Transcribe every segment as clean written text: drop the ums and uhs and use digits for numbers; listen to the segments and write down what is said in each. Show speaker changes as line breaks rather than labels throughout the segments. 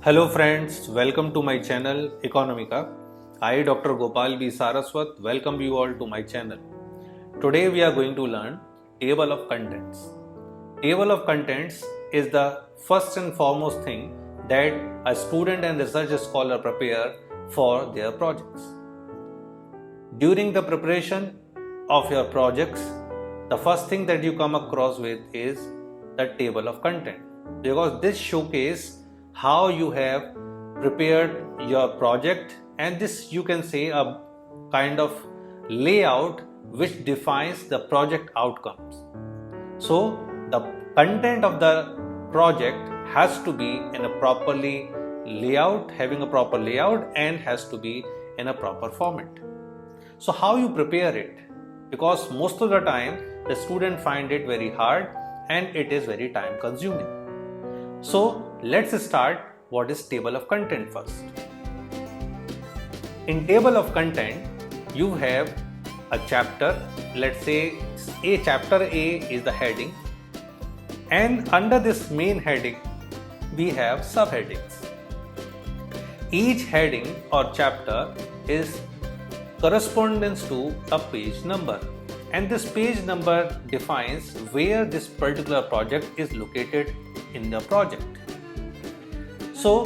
Hello friends, welcome to my channel Economica. I Dr. Gopal B. Saraswat welcome you all to my channel. Today we are going to learn table of contents. Table of contents is the first and foremost thing that a student and research scholar prepare for their projects. During the preparation of your projects, the first thing that you come across with is the table of content, because this showcases how you have prepared your project, and this you can say a kind of layout which defines the project outcomes. So the content of the project has to be in a properly layout, having a proper layout, and has to be in a proper format. So how you prepare it? Because most of the time the student find it very hard and it is very time consuming. So let's start what is table of content first. In table of content you have a chapter. Let's say chapter A is the heading, and under this main heading we have subheadings. Each heading or chapter is correspondence to a page number, and this page number defines where this particular project is located in the project. So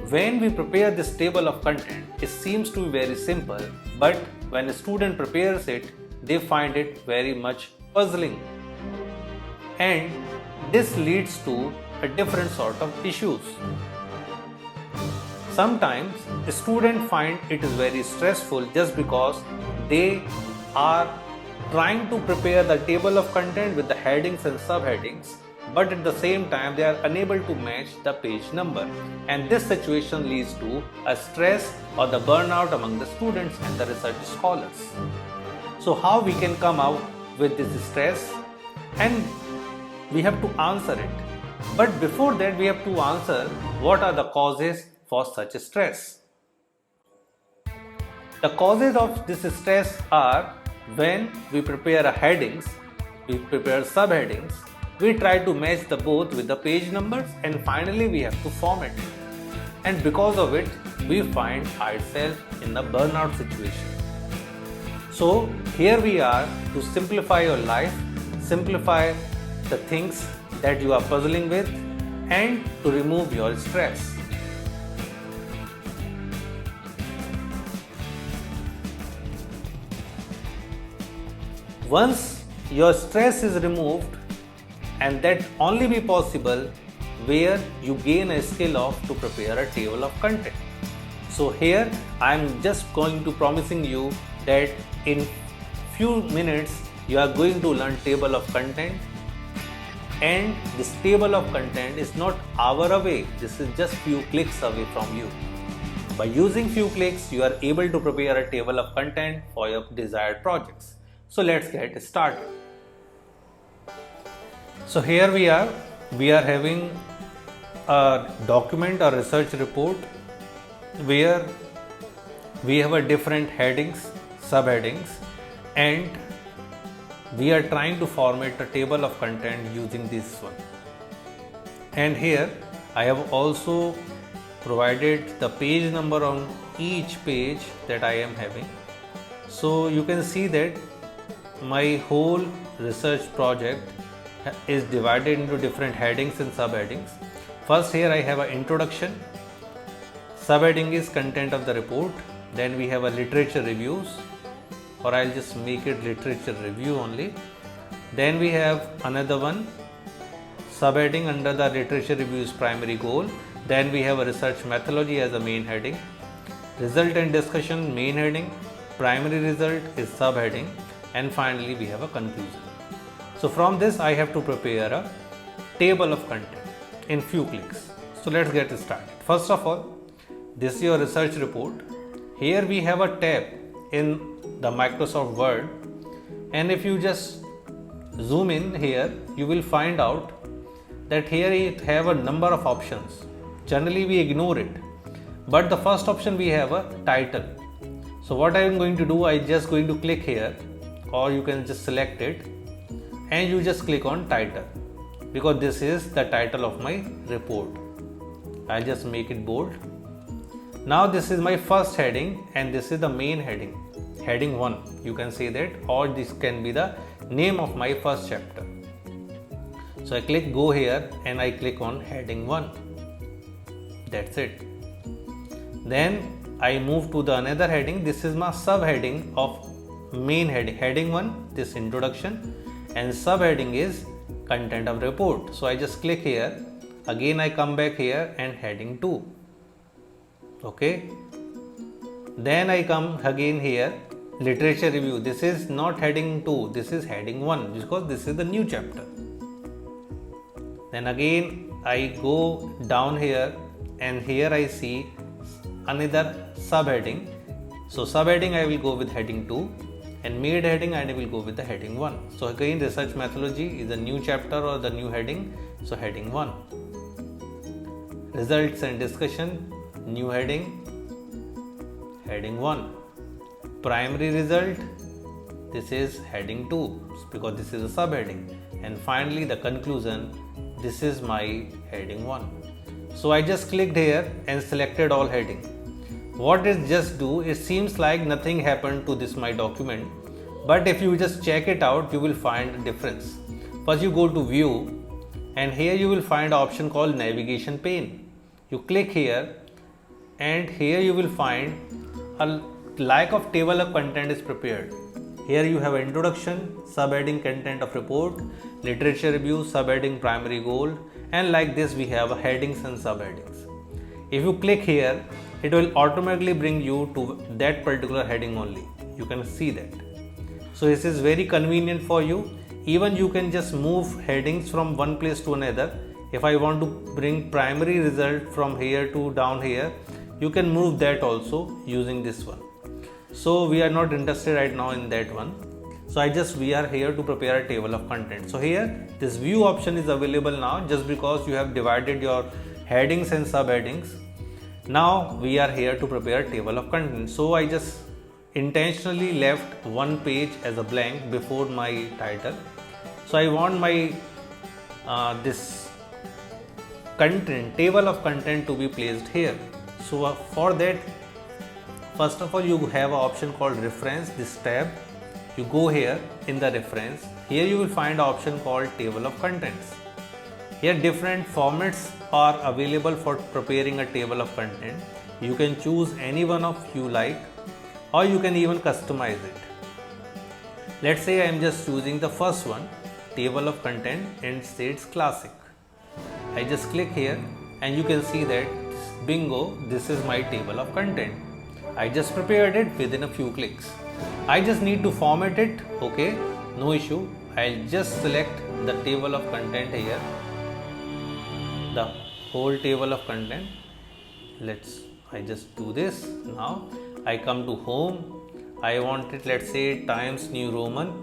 when we prepare this table of content, it seems to be very simple, but when a student prepares it, they find it very much puzzling, and this leads to a different sort of issues. Sometimes a student find it is very stressful just because they are trying to prepare the table of content with the headings and subheadings, but at the same time they are unable to match the page number, and this situation leads to a stress or the burnout among the students and the research scholars. So how we can come out with this stress, and we have to answer it. But before that we have to answer what are the causes for such stress. The causes of this stress are when we prepare headings, we prepare subheadings, we try to match the both with the page numbers, and finally we have to format it. And because of it, we find ourselves in a burnout situation. So here we are to simplify your life, simplify the things that you are puzzling with, and to remove your stress. Once your stress is removed, and that only be possible where you gain a skill of to prepare a table of content. So here I am just going to promising you that in few minutes you are going to learn table of content, and this table of content is not hour away, this is just few clicks away from you. By using few clicks you are able to prepare a table of content for your desired projects. So let's get started. So here we are having a document or research report where we have a different headings, subheadings, and we are trying to format a table of content using this one. And here I have also provided the page number on each page that I am having. So you can see that my whole research project is divided into different headings and subheadings. First here I have an introduction, subheading is content of the report, then we have a literature reviews, or I'll just make it literature review only. Then we have another one, subheading under the literature reviews primary goal. Then we have a research methodology as a main heading, result and discussion main heading, primary result is subheading, and finally we have a conclusion. So from this I have to prepare a table of content in few clicks. So let's get started. First of all, this is your research report. Here we have a tab in the Microsoft Word, and if you just zoom in here, you will find out that here it have a number of options. Generally we ignore it, but the first option we have a title. So what I am going to do, I just going to click here, or you can just select it and you just click on title, because this is the title of my report. I'll just make it bold. Now this is my first heading and this is the main heading, heading 1. You can say that, or this can be the name of my first chapter. So I click go here and I click on heading 1. That's it. Then I move to the another heading. This is my subheading of main heading. Heading 1, this introduction, and subheading is content of report. So I just click here. Again I come back here and heading 2. Okay. Then I come again here, literature review. This is not heading 2, this is heading 1 because this is the new chapter. Then again I go down here and here I see another subheading. So subheading I will go with heading 2 and mid heading I will go with the heading 1. So again research methodology is a new chapter or the new heading. So heading 1. Results and discussion, new heading, heading 1. Primary result, this is heading 2 because this is a subheading. And finally the conclusion, this is my heading 1. So I just clicked here and selected all heading. What it just do, it seems like nothing happened to this my document, but if you just check it out, you will find a difference. First you go to view and here you will find an option called navigation pane. You click here and here you will find a lack of table of content is prepared. Here you have introduction, subheading content of report, literature review, subheading primary goal, and like this we have headings and subheadings. If you click here, it will automatically bring you to that particular heading only. You can see that. So this is very convenient for you. Even you can just move headings from one place to another. If I want to bring primary result from here to down here, you can move that also using this one. So we are not interested right now in that one. So we are here to prepare a table of content. So here this view option is available now just because you have divided your headings and subheadings. Now we are here to prepare a table of content. So I just intentionally left one page as a blank before my title. So I want my this content, table of content to be placed here. So for that, first of all you have an option called reference, this tab. You go here in the reference. Here you will find an option called table of contents. Here different formats are available for preparing a table of content. You can choose any one of you like, or you can even customize it. Let's say I am just choosing the first one, table of content, and say it's classic. I just click here and you can see that bingo, this is my table of content. I just prepared it within a few clicks. I just need to format it. Okay, no issue. I'll just select the table of content here, the whole table of content. I just do this. Now I come to home. I want it, let's say Times New Roman,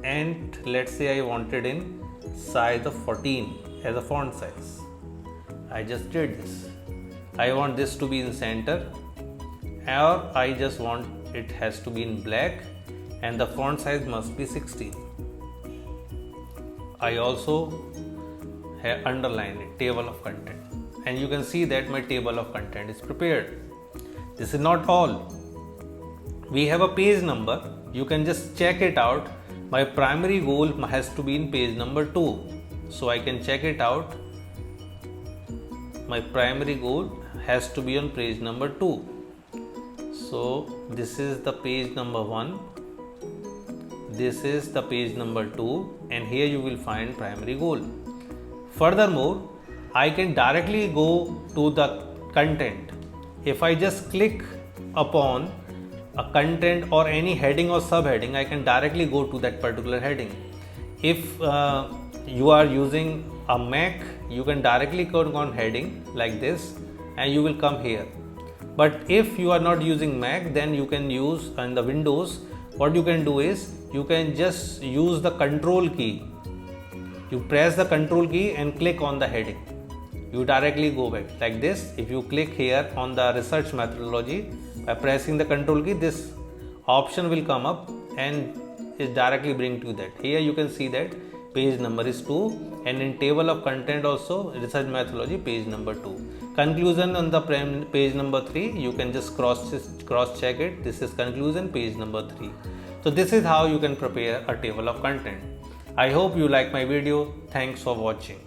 and let's say I wanted in size of 14 as a font size. I just did this. I want this to be in center, or I just want it has to be in black and the font size must be 16. I also have underlined it, table of content, and you can see that my table of content is prepared. This is not all. We have a page number. You can just check it out. My primary goal has to be in page number 2. So I can check it out. My primary goal has to be on page number 2. So this is the page number 1. This is the page number 2, and here you will find primary goal. Furthermore, I can directly go to the content. If I just click upon a content or any heading or subheading, I can directly go to that particular heading. If you are using a Mac, you can directly click on heading like this and you will come here. But if you are not using Mac, then you can use on the Windows. What you can do is you can just use the control key. You press the control key and click on the heading. You directly go back like this. If you click here on the research methodology, by pressing the control key, this option will come up and it directly bring to that. Here you can see that page number is 2, and in table of content also research methodology page number 2. Conclusion on the page number 3, you can just cross check it. This is conclusion, page number 3. So this is how you can prepare a table of content. I hope you like my video. Thanks for watching.